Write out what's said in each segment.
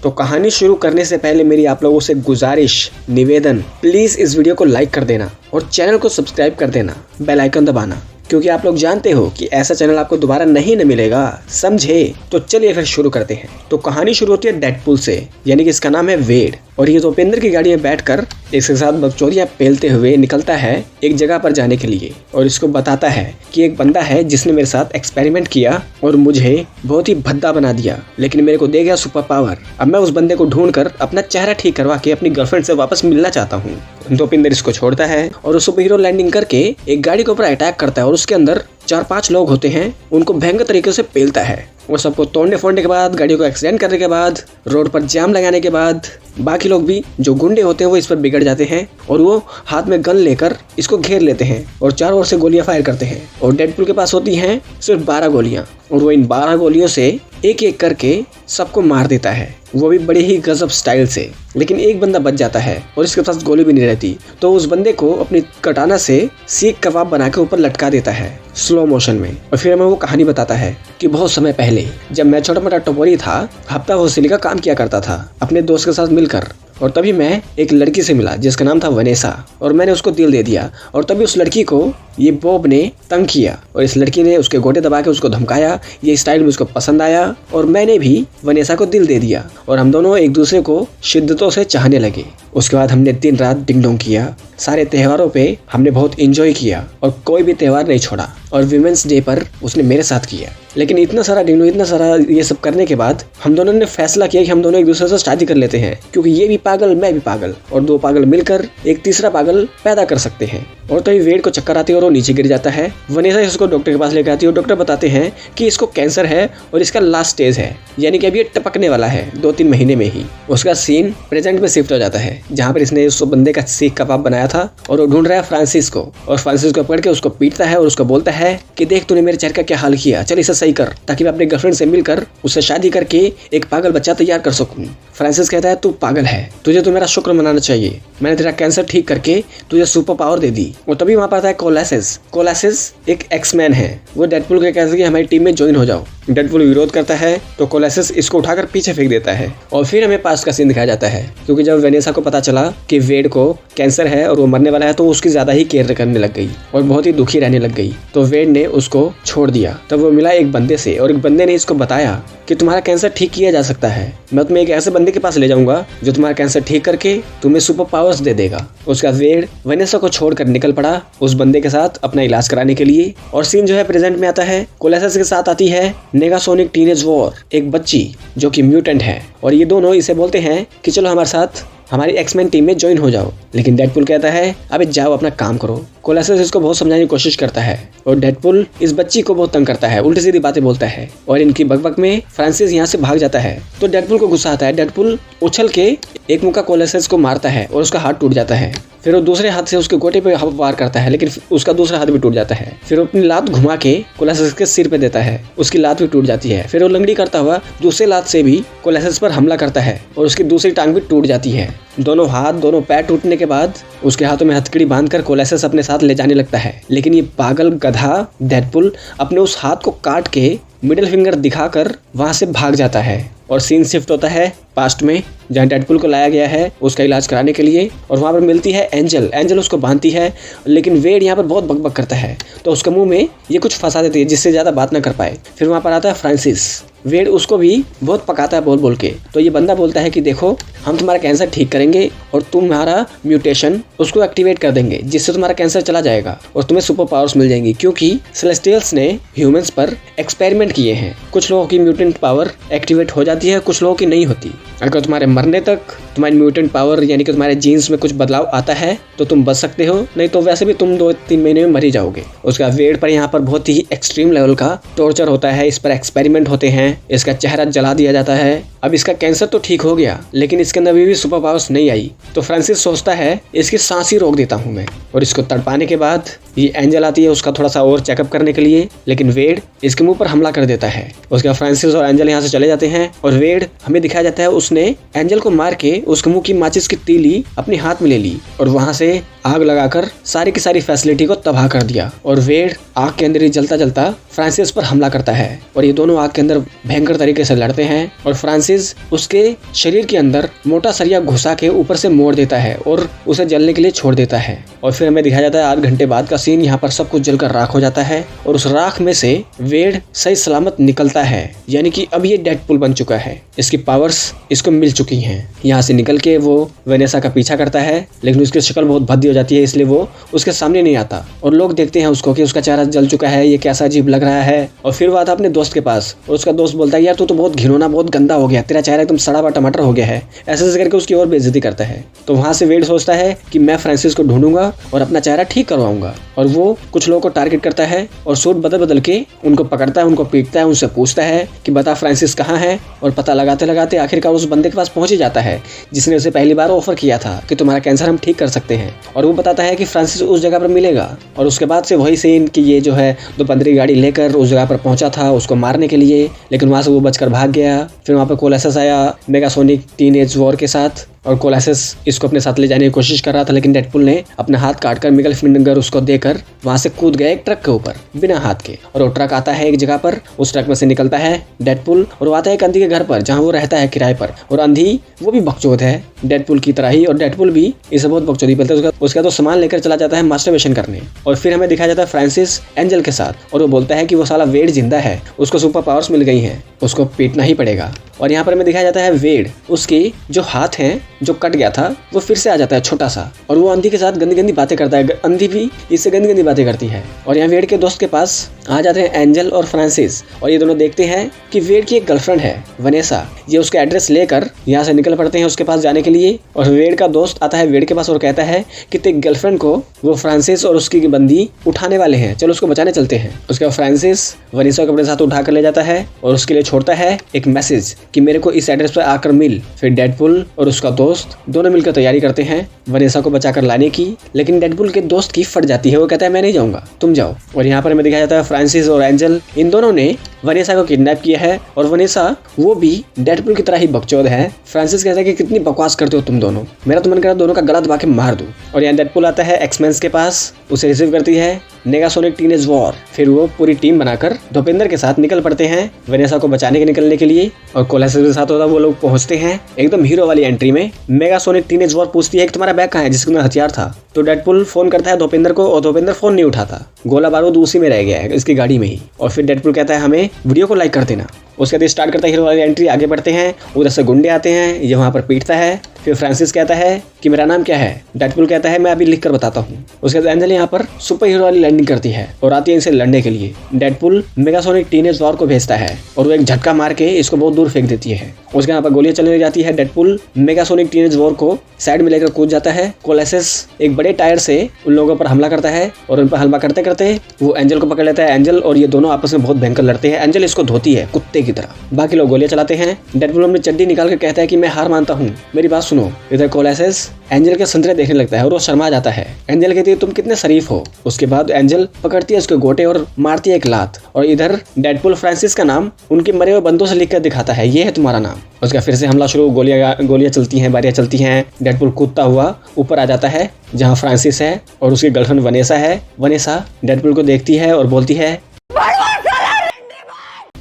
तो कहानी शुरू करने से पहले मेरी आप लोगों से गुजारिश, निवेदन, प्लीज इस वीडियो को लाइक कर देना और चैनल को सब्सक्राइब कर देना, बेल आइकन दबाना, क्योंकि आप लोग जानते हो कि ऐसा चैनल आपको दोबारा नहीं न मिलेगा, समझे। तो चलिए फिर शुरू करते हैं। तो कहानी शुरू होती है डेडपुल से, यानी कि इसका नाम है वेड, और ये दोपेंद्र की गाड़ी में बैठकर इसके साथ बकचोदियां पेलते हुए निकलता है एक जगह पर जाने के लिए, और इसको बताता है कि एक बंदा है जिसने मेरे साथ एक्सपेरिमेंट किया और मुझे बहुत ही भद्दा बना दिया, लेकिन मेरे को दे गया सुपर पावर। अब मैं उस बंदे को ढूंढकर अपना चेहरा ठीक करवा के अपनी गर्लफ्रेंड से वापस मिलना चाहता हूँ। दोपेंद्र इसको छोड़ता है और सुपर हीरो लैंडिंग करके एक गाड़ी के ऊपर अटैक करता है और उसके अंदर 4-5 लोग होते हैं, उनको भयंकर तरीके से पेलता है। वो सबको तोड़ने फोड़ने के बाद, गाड़ियों को एक्सीडेंट करने के बाद, रोड पर जाम लगाने के बाद, बाकी लोग भी जो गुंडे होते हैं वो इस पर बिगड़ जाते हैं और वो हाथ में गन लेकर इसको घेर लेते हैं और चारों ओर से गोलियां फायर करते हैं। और डेडपुल के पास होती हैं सिर्फ 12 गोलियां, और वो इन 12 गोलियों से एक एक करके सबको मार देता है, वो भी बड़े ही गजब स्टाइल से। लेकिन एक बंदा बच जाता है और इसके पास गोली भी नहीं रहती, तो उस बंदे को अपनी कटाना से सीख कबाब बना के ऊपर लटका देता है स्लो मोशन में। और फिर हमें वो कहानी बताता है कि बहुत समय पहले जब मैं छोटा मोटा टपोरी था, हफ्ता वसूली का काम किया करता था अपने दोस्त के साथ मिलकर, और तभी मैं एक लड़की से मिला जिसका नाम था वनेसा, और मैंने उसको दिल दे दिया। और तभी उस लड़की को ये बॉब ने तंग किया और इस लड़की ने उसके गोटे दबा के उसको धमकाया। ये स्टाइल मुझको पसंद आया और मैंने भी वनेसा को दिल दे दिया और हम दोनों एक दूसरे को शिद्दतों से चाहने लगे। उसके बाद हमने दिन रात डिंग डोंग किया, सारे त्योहारों पे हमने बहुत एंजॉय किया और कोई भी त्योहार नहीं छोड़ा, और विमेंस डे पर उसने मेरे साथ किया। लेकिन इतना सारा डिंग डोंग, इतना सारा ये सब करने के बाद हम दोनों ने फैसला किया कि हम दोनों एक दूसरे से शादी कर लेते हैं, क्योंकि ये भी पागल, मैं भी पागल, और 2 पागल मिलकर एक तीसरा पागल पैदा कर सकते हैं। और तभी वेड को चक्कर आती है और वो नीचे गिर जाता है। वनेसा इसको डॉक्टर के पास लेकर आती है और डॉक्टर बताते हैं कि इसको कैंसर है और इसका लास्ट स्टेज है, यानी कि अभी ये टपकने वाला है 2-3 महीने में ही। उसका सीन प्रेजेंट में शिफ्ट हो जाता है, जहाँ पर इसने उस बंदे का सीख कबाब बनाया था और वो ढूंढ रहा है फ्रांसिस को, और फ्रांसिस को पकड़ के उसको पीटता है और उसको बोलता है कि देख तूने मेरे चेहरे का क्या हाल किया, चल इसे सही कर ताकि मैं अपने गर्लफ्रेंड से मिलकर उससे शादी करके एक पागल बच्चा तैयार कर सकूं। फ्रांसिस कहता है तू पागल है, तुझे तो मेरा शुक्र मनाना चाहिए, मैंने तेरा कैंसर ठीक करके तुझे सुपर पावर दे दी। और तभी वहाँ पर आता है कोलासिस। कोलासिस एक एक्समैन है, वो डेडपुल को कहता है कि हमारी टीम में ज्वाइन हो जाओ। डेडपुल विरोध करता है तो कोलासिस इसको उठाकर पीछे फेंक देता है। और फिर हमें पास्ट का सीन दिखाया जाता है, क्योंकि जब वेनेसा को पता चला कि वेड को कैंसर है और वो मरने वाला है, तो उसकी ज्यादा ही केयर करने लग गई और बहुत ही दुखी रहने लग गई। तो वेड ने उसको छोड़ दिया। तब वो मिला एक बंदे से और एक बंदे ने इसको बताया कि तुम्हारा कैंसर ठीक किया जा सकता है, मैं तुम्हें एक ऐसे बंदे के पास ले जाऊंगा जो तुम्हारा कैंसर ठीक करके तुम्हें सुपर पावर्स दे देगा। उसका वेड वेनेसा को छोड़कर निकल पड़ा उस बंदे के साथ अपना इलाज कराने के लिए। और सीन जो है प्रेजेंट में आता है। कोलासिस के साथ आती है नेगासोनिक टीनेज वॉर, एक बच्ची जो कि म्यूटेंट है, और ये दोनों इसे बोलते हैं कि चलो हमारे साथ हमारी एक्समैन टीम में ज्वाइन हो जाओ। लेकिन डेडपुल कहता है अबे जाओ अपना काम करो। कोलासिस इसको बहुत समझाने की कोशिश करता है और डेडपुल इस बच्ची को बहुत तंग करता है, उल्टी सीधी बातें बोलता है, और इनकी बकबक में फ्रांसिस यहाँ से भाग जाता है। तो डेडपुल को गुस्सा आता है। डेडपुल उछल के एक मुक्का कोलासिस को मारता है और उसका हाथ टूट जाता है। फिर वो दूसरे हाथ से उसके गोटे पे वार करता है, लेकिन उसका दूसरा हाथ भी टूट जाता है। फिर वो अपनी लात घुमा के कोलासिस के सिर पे देता है, उसकी लात भी टूट जाती है। फिर वो लंगड़ी करता हुआ दूसरे लात से भी कोलासिस पर हमला करता है और उसकी दूसरी टांग भी टूट जाती है। दोनों हाथ, दोनों पैर टूटने के बाद उसके हाथों में हथकड़ी बांधकर कोलासिस अपने साथ ले जाने लगता है। लेकिन ये पागल गधा डेडपुल अपने उस हाथ को काट के मिडिल फिंगर दिखाकर वहां से भाग जाता है। और सीन शिफ्ट होता है पास्ट में, जहाँ डेडपुल को लाया गया है उसका इलाज कराने के लिए, और वहाँ पर मिलती है एंजल। एंजल उसको बांधती है, लेकिन वेड यहाँ पर बहुत बकबक करता है, तो उसके मुंह में ये कुछ फंसा देती है जिससे ज़्यादा बात ना कर पाए। फिर वहाँ पर आता है फ्रांसिस। वेड उसको भी बहुत पकाता है बोल बोल के। तो ये बंदा बोलता है कि देखो हम तुम्हारा कैंसर ठीक करेंगे और तुम्हारा म्यूटेशन उसको एक्टिवेट कर देंगे, जिससे तुम्हारा कैंसर चला जाएगा और तुम्हें सुपर पावर्स मिल जाएंगी, क्योंकि सेलेस्टियल्स ने ह्यूमंस पर एक्सपेरिमेंट किए हैं। कुछ लोगों की म्यूटेंट पावर एक्टिवेट हो जाती है, कुछ लोगों की नहीं होती। अगर तुम्हारे मरने तक तुम्हारी म्यूटेंट पावर यानी कि तुम्हारे जीन्स में कुछ बदलाव आता है तो तुम बच सकते हो, नहीं तो वैसे भी तुम 2-3 महीने में मर ही जाओगे। उसका वेड पर यहाँ पर बहुत ही एक्सट्रीम लेवल का टॉर्चर होता है, इस पर एक्सपेरिमेंट होते हैं, इसका चेहरा जला दिया जाता है। अब इसका कैंसर तो ठीक हो गया, लेकिन इसके अंदर अभी भी सुपर पावर्स नहीं आई। तो फ्रांसिस सोचता है इसकी सांस ही रोक देता हूँ मैं, और इसको तड़पाने के बाद ये एंजल आती है उसका थोड़ा सा और चेकअप करने के लिए, लेकिन वेड इसके मुंह पर हमला कर देता है। उसके बाद फ्रांसिस और एंजल यहाँ से चले जाते हैं और वेड हमें दिखाया जाता है उसने एंजल को मार के उसके मुंह की माचिस की तीली अपने हाथ में ले ली और वहां से आग लगाकर सारी की सारी फैसिलिटी को तबाह कर दिया। और वेड आग के अंदर ही जलता जलता फ्रांसिस पर हमला करता है और ये दोनों आग के अंदर भयंकर तरीके से लड़ते हैं और फ्रांसिस उसके शरीर के अंदर मोटा सरिया घुसा के ऊपर से मोड़ देता है और उसे जलने के लिए छोड़ देता है। और फिर हमें दिखाया जाता है 8 घंटे बाद का सीन। यहाँ पर सब कुछ जलकर राख हो जाता है और उस राख में से वेड सही सलामत निकलता है, यानी कि अब ये डेडपुल बन चुका है, इसकी पावर्स इसको मिल चुकी हैं। यहाँ से निकल के वो वेनेसा का पीछा करता है, लेकिन उसकी शक्ल बहुत भद्दी हो जाती है इसलिए वो उसके सामने नहीं आता और लोग देखते हैं उसको कि उसका चेहरा जल चुका है, ये कैसा अजीब लग रहा है। और फिर वो आता अपने दोस्त के पास और उसका दोस्त बोलता है यार तू तो बहुत घिनौना, बहुत गंदा हो गया, तेरा चेहरा एकदम सड़ा हुआ टमाटर हो गया है, ऐसे ऐसे करके उसकी और बेइज्जती करता है। तो वहां से वेड सोचता है कि मैं फ्रांसिस को ढूंढूंगा और अपना चेहरा ठीक करवाऊंगा और वो कुछ लोगों को टारगेट करता है और सूट बदल बदल के उनको पकड़ता है, उनको पीटता है, उनसे पूछता है कि बता फ्रांसिस कहाँ है। और पता लगाते लगाते आखिरकार उस बंदे के पास पहुंच ही जाता है जिसने उसे पहली बार ऑफर किया था कि तुम्हारा कैंसर हम ठीक कर सकते हैं। और वो बताता है कि फ्रांसिस उस जगह पर मिलेगा। और उसके बाद से वही सीन कि ये जो है 215 गाड़ी लेकर उस जगह पर पहुंचा था उसको मारने के लिए, लेकिन वहां से वो बचकर भाग गया। फिर वहां पर कोलैसस आया मेगासोनिक टीनेज वॉर के साथ और कोलैसस इसको अपने साथ ले जाने की कोशिश कर रहा था, लेकिन डेडपुल ने अपना हाथ काटकर मिगल फिंगर उसको देकर वहां से कूद गया एक ट्रक के ऊपर बिना हाथ के। और वो ट्रक आता है एक जगह पर, उस ट्रक में से निकलता है डेडपुल और वो आता है एक अंधी के घर पर जहां वो रहता है किराए पर। और अंधी वो भी बकचोद है डेडपुल की तरह ही और डेडपुल भी इसे बहुत बकचोदी बोलता है। उसका तो सामान लेकर चला जाता है मास्टरबेशन करने। और फिर हमें दिखाया जाता है फ्रांसिस एंजल के साथ और वो बोलता है कि वो साला वेड जिंदा है, उसको सुपर पावर्स मिल गई हैं, उसको पीटना ही पड़ेगा। और यहाँ पर हमें दिखाया जाता है वेड उसकी जो हाथ हैं जो कट गया था वो फिर से आ जाता है छोटा सा और वो अंधी के साथ गंदी गंदी बातें करता है, अंधी भी इससे गंदी गंदी बातें करती है। और यहाँ वेड के दोस्त के पास आ जाते हैं एंजल और फ्रांसिस और ये दोनों देखते हैं कि वेड की एक गर्लफ्रेंड है वेनेसा। ये उसका एड्रेस लेकर यहाँ से निकल पड़ते हैं उसके पास जाने के लिए। और वेड का दोस्त आता है वेड के पास और कहता है कि तेरी गर्लफ्रेंड को वो फ्रांसिस और उसकी बंदी उठाने वाले हैं, चलो उसको बचाने चलते हैं। उसके बाद फ्रांसिस वेनेसा को अपने साथ उठाकर ले जाता है और उसके लिए छोड़ता है एक मैसेज कि मेरे को इस एड्रेस पर आकर मिल। फिर डेडपुल और उसका दोस्त दोनों मिलकर तैयारी करते हैं वेनेसा को बचाकर लाने की, लेकिन डेडपुल के दोस्त की फट जाती है, वो कहता है मैं नहीं जाऊंगा तुम जाओ। और यहाँ पर हमें दिखाया जाता है फ्रांसिस और एंजल इन दोनों ने वेनेसा को किडनैप किया है और वेनेसा वो भी डेडपुल की तरह ही बकचोद है। फ्रांसिस कहता है कि कितनी बकवास करते हो तुम दोनों, मेरा तो मन कर रहा दोनों का गला दबा के मार दूं। और यहाँ डेडपुल आता है एक्समैन्स के पास, उसे रिसीव करती है नेगासोनिक टीनेज वॉर। फिर वो पूरी टीम बनाकर धोपेंद्र के साथ निकल पड़ते हैं वेनेसा को बचाने के निकलने के लिए। और कोलैसस के साथ होता वो लोग पहुंचते हैं एकदम हीरो वाली एंट्री में। मेगासोनिक टीनेज वॉर पूछती है कि तुम्हारा बैग कहाँ है जिसके अंदर हथियार था। तो डेडपुल फोन करता है धोपेंद्र को और धोपेंद्र फोन नहीं उठाता, गोला बारूद उसी में रह गया है इसकी गाड़ी में ही। और फिर डेडपुल कहता है हमें वीडियो को लाइक कर देना। उसके बाद स्टार्ट करता है हीरो वाली एंट्री, आगे बढ़ते हैं, उधर से गुंडे आते हैं, ये वहाँ पर पीटता है। फिर फ्रांसिस कहता है कि मेरा नाम क्या है, डेडपुल कहता है मैं अभी लिख कर बताता हूँ। उसके बाद एंजल यहाँ पर सुपर हीरो वाली लैंडिंग करती है और आती है इनसे लड़ने के लिए। डेडपुल मेगासोनिक टीनेज वॉर को भेजता है और वो एक झटका मार के इसको बहुत दूर फेंक देती है। उसके यहाँ पर गोलियां चलने लग जाती है। डेडपुल मेगासोनिक टीनेज वॉर को साइड में लेकर कूद जाता है। कोलैसस एक बड़े टायर से उन लोगों पर हमला करता है और उन पर हमला करते करते वो एंजल को पकड़ लेता है। एंजल और ये दोनों आपस में बहुत भयंकर लड़ते हैं। एंजल इसको धोती है कुत्ते की तरह, बाकी लोग गोलियां चलाते हैं। डेडपुल अपनी चड्डी निकाल कर कहता है कि मैं हार मानता हूँ, मेरी बात सुनो। इधर कोलैसस एंजल के संतरे देखने लगता है और वो शर्मा जाता है। एंजल कहती है तुम कितने शरीफ हो। उसके बाद एंजल पकड़ती है उसके गोटे और मारती है एक लात। और इधर डेडपुल फ्रांसिस का नाम उनके मरे हुए बंदों से लिखकर दिखाता है, ये है तुम्हारा नाम। उसका फिर से हमला शुरू, गोलियां चलती हैं, बारियां चलती हैं। डेडपुल कूदता हुआ ऊपर आ जाता है जहाँ फ्रांसिस है और उसकी गर्लफ्रेंड वनेसा है। वनेसा डेडपुल को देखती है और बोलती है,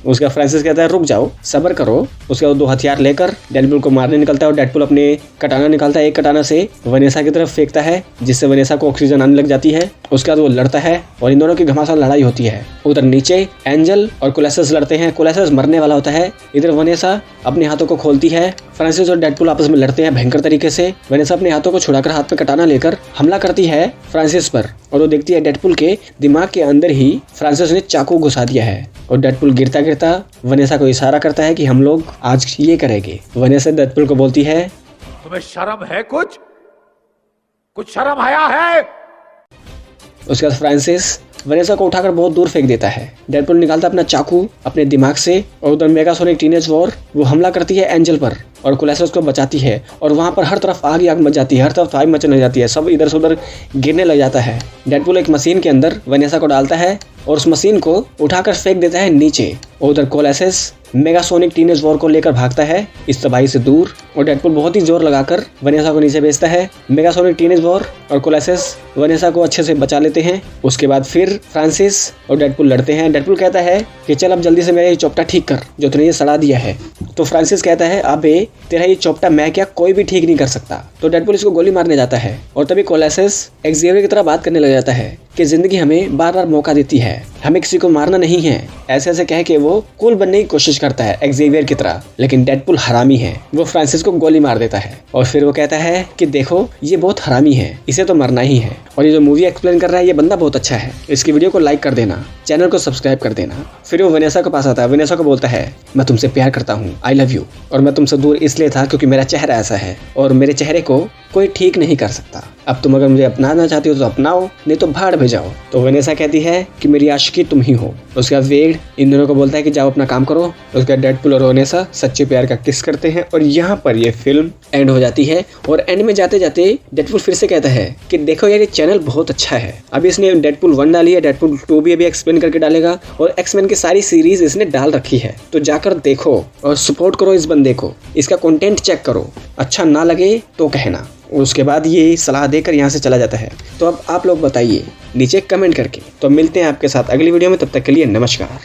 उसका फ्रांसिस कहता है रुक जाओ सब्र करो। उसके बाद 2 हथियार लेकर डेडपुल को मारने निकलता है और डेडपुल अपने कटाना निकालता है, एक कटाना से वनेसा की तरफ फेंकता है जिससे वनेसा को ऑक्सीजन आने लग जाती है। उसके बाद वो लड़ता है और इन दोनों की घमासान लड़ाई होती है। उधर नीचे एंजल और कोलैसस लड़ते हैं, कोलैसस मरने वाला होता है। इधर वनेसा अपने हाथों को खोलती है। फ्रांसिस और डेडपुल आपस में लड़ते हैं भयंकर तरीके से। वनेसा अपने हाथों को छुड़ाकर हाथ में कटाना लेकर हमला करती है फ्रांसिस पर और वो देखती है डेडपुल के दिमाग के अंदर ही फ्रांसिस ने चाकू घुसा दिया है। और डेडपुल गिरता गिरता वनेसा को इशारा करता है कि हम लोग आज ये करेंगे। वनेसा डेडपुल को बोलती है तुम्हें शर्म है, कुछ शर्म आया है। उसके बाद फ्रांसिस वनेसा को उठाकर बहुत दूर फेंक देता है। डेडपुल निकालता अपना चाकू अपने दिमाग से और उधर मेगासोनिक टीनेज वॉर वो हमला करती है एंजल पर और कोलेसेस को बचाती है और वहाँ पर हर तरफ आग ही आग मच जाती है, हर तरफ आग मचने लग जाती है, सब इधर से उधर गिरने लग जाता है। डेडपूल एक मशीन के अंदर वनेसा को डालता है और उस मशीन को उठाकर फेंक देता है नीचे। और उधर कोलेसेस मेगासोनिक टीनेज वॉर को लेकर भागता है इस तबाही से दूर और डेडपूल बहुत ही जोर लगाकर वनेसा को नीचे भेजता है। मेगासोनिक टीनेज वॉर और कोलेसेस वनेसा को अच्छे से बचा लेते हैं। उसके बाद फिर फ्रांसिस और डेडपूल लड़ते हैं। डेडपूल कहता है कि चल अब जल्दी से मेरा ये चोपटा ठीक कर जो तूने ये सड़ा दिया है। तो फ्रांसिस कहता है अबे तेरा ये चोपटा मैं क्या कोई भी ठीक नहीं कर सकता। तो डेडपूल इसको गोली मारने जाता है और तभी कोलेसेस एक्सेवियर की तरह बात करने लग जाता है कि जिंदगी हमें बार बार मौका देती है, हमें किसी को मारना नहीं है। ऐसे ऐसे कह के वो कूल बनने की कोशिश करता है एक्सेवियर की तरह, लेकिन डेडपूल हरामी है, वो फ्रांसिस को गोली मार देता है। और फिर वो कहता है कि देखो ये बहुत हरामी है, इसे तो मरना ही है। और ये जो मूवी एक्सप्लेन कर रहा है ये बंदा बहुत अच्छा है। इसकी वीडियो को लाइक कर देना, चैनल को सब्सक्राइब कर देना। फिर वो वनेसा के पास आता है, वनेसा को बोलता है मैं तुमसे प्यार करता हूँ, आई लव यू, और मैं तुमसे दूर इसलिए था क्योंकि मेरा चेहरा ऐसा है और मेरे चेहरे को कोई ठीक नहीं कर सकता। अब तुम अगर मुझे अपनाना चाहती हो तो अपनाओ, नहीं तो भाड़ में जाओ। तो वनेसा कहती है कि मेरी आशिकी तुम ही हो। उसके बाद वेड इन दोनों को बोलता है कि जाओ अपना काम करो। उसके बाद डेडपूल और वनेसा सच्चे प्यार का किस करते हैं और यहाँ पर ये फिल्म एंड हो जाती है। और एंड में जाते जाते डेडपूल फिर से कहता है कि देखो यार ये चैनल बहुत अच्छा है। अभी इसने डेडपूल 1 डाली है, डेडपूल 2 भी अभी एक्सप्लेन करके डालेगा और एक्समैन की सारी सीरीज इसने डाल रखी है। तो जाकर देखो और सपोर्ट करो इस बंदे को, इसका कंटेंट चेक करो, अच्छा ना लगे तो कहना। उसके बाद ये सलाह देकर यहाँ से चला जाता है। तो अब आप लोग बताइए नीचे कमेंट करके। तो मिलते हैं आपके साथ अगली वीडियो में, तब तक के लिए नमस्कार।